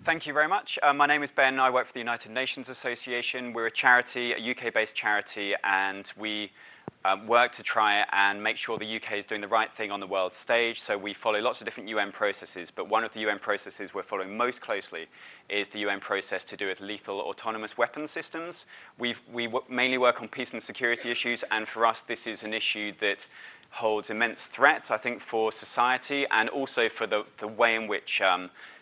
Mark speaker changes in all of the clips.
Speaker 1: Thank you very much. My name is Ben. I work for the United Nations Association. We're a charity, a UK-based charity, and we work to try and make sure the UK is doing the right thing on the world stage. So we follow lots of different UN processes, but one of the UN processes we're following most closely is the UN process to do with lethal autonomous weapons systems. We mainly work on peace and security issues, and for us this is an issue that holds immense threat, I think, for society and also for the way in which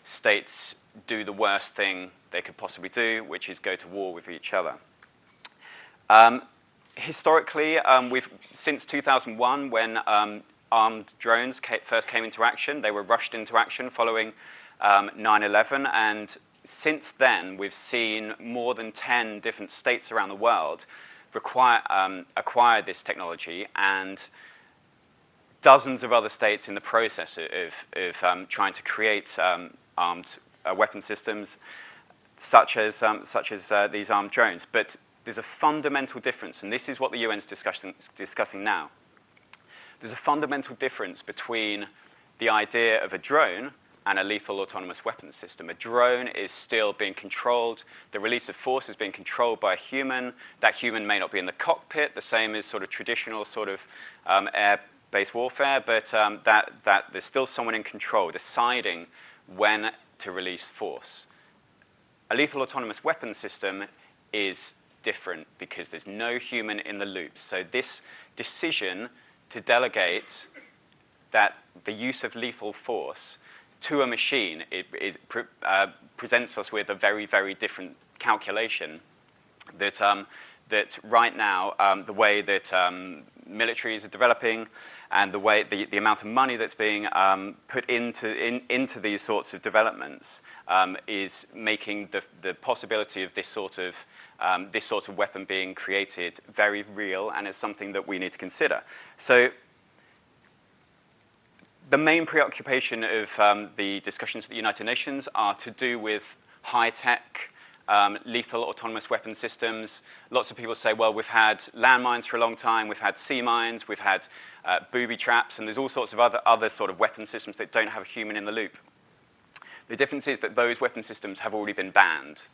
Speaker 1: states do the worst thing they could possibly do, which is go to war with each other. Historically, since 2001, when armed drones first came into action, they were rushed into action following 9/11, and since then we've seen more than 10 different states around the world acquire this technology, and dozens of other states in the process of trying to create armed weapon systems, such as these armed drones. But there's a fundamental difference, and this is what the UN's discussing now. There's a fundamental difference between the idea of a drone and a lethal autonomous weapons system. A drone is still being controlled. The release of force is being controlled by a human. That human may not be in the cockpit, the same as sort of traditional sort of air-based warfare, but that there's still someone in control deciding when to release force. A lethal autonomous weapons system is different because there's no human in the loop. So this decision to delegate the use of lethal force to a machine presents us with a very, very different calculation that right now, the way that militaries are developing and the way the amount of money that's being put into these sorts of developments is making the possibility of this sort of weapon being created very real, and it's something that we need to consider. So the main preoccupation of the discussions at the United Nations are to do with high-tech lethal autonomous weapon systems. Lots of people say, well, we've had landmines for a long time, we've had sea mines, we've had booby traps, and there's all sorts of other sort of weapon systems that don't have a human in the loop. The difference is that those weapon systems have already been banned.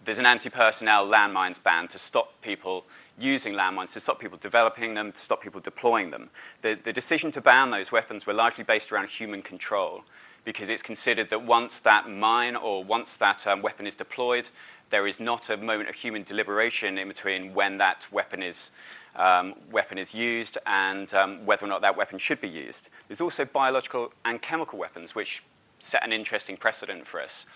Speaker 1: There's an anti-personnel landmines ban to stop people using landmines, to stop people developing them, to stop people deploying them. The decision to ban those weapons were largely based around human control, because it's considered that once that mine or once that weapon is deployed, there is not a moment of human deliberation in between when that weapon is used and whether or not that weapon should be used. There's also biological and chemical weapons, which set an interesting precedent for us.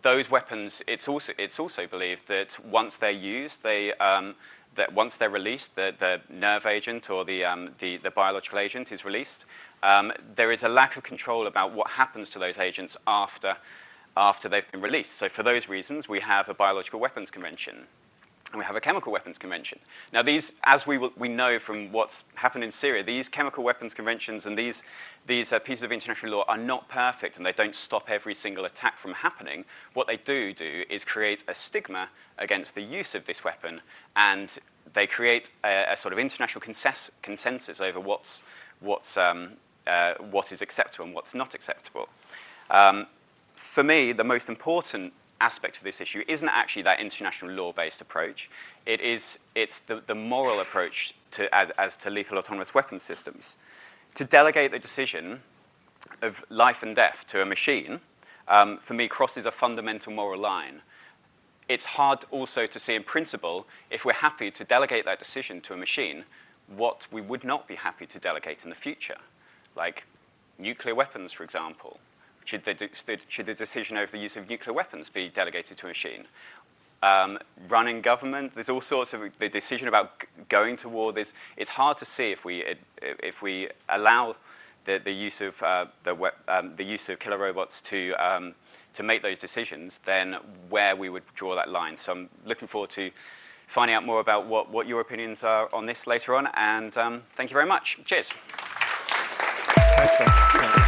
Speaker 1: Those weapons, it's also believed that once they're used, that once they're released, the nerve agent or the biological agent is released, there is a lack of control about what happens to those agents after they've been released. So for those reasons, we have a biological weapons convention, and we have a chemical weapons convention. Now these, as we know from what's happened in Syria, these chemical weapons conventions and these pieces of international law are not perfect, and they don't stop every single attack from happening. What they do is create a stigma against the use of this weapon, and they create a sort of international consensus over what is acceptable and what's not acceptable. For me, the most important aspect of this issue isn't actually that international law-based approach. It's the moral approach as to lethal autonomous weapons systems. To delegate the decision of life and death to a machine, for me, crosses a fundamental moral line. It's hard also to see in principle, if we're happy to delegate that decision to a machine, what we would not be happy to delegate in the future, like nuclear weapons, for example. Should the decision over the use of nuclear weapons be delegated to a machine? Running government, there's all sorts of, the decision about going to war, it's hard to see if we allow the use of killer robots to make those decisions, then where we would draw that line. So I'm looking forward to finding out more about what your opinions are on this later on, and thank you very much. Cheers.
Speaker 2: Thanks,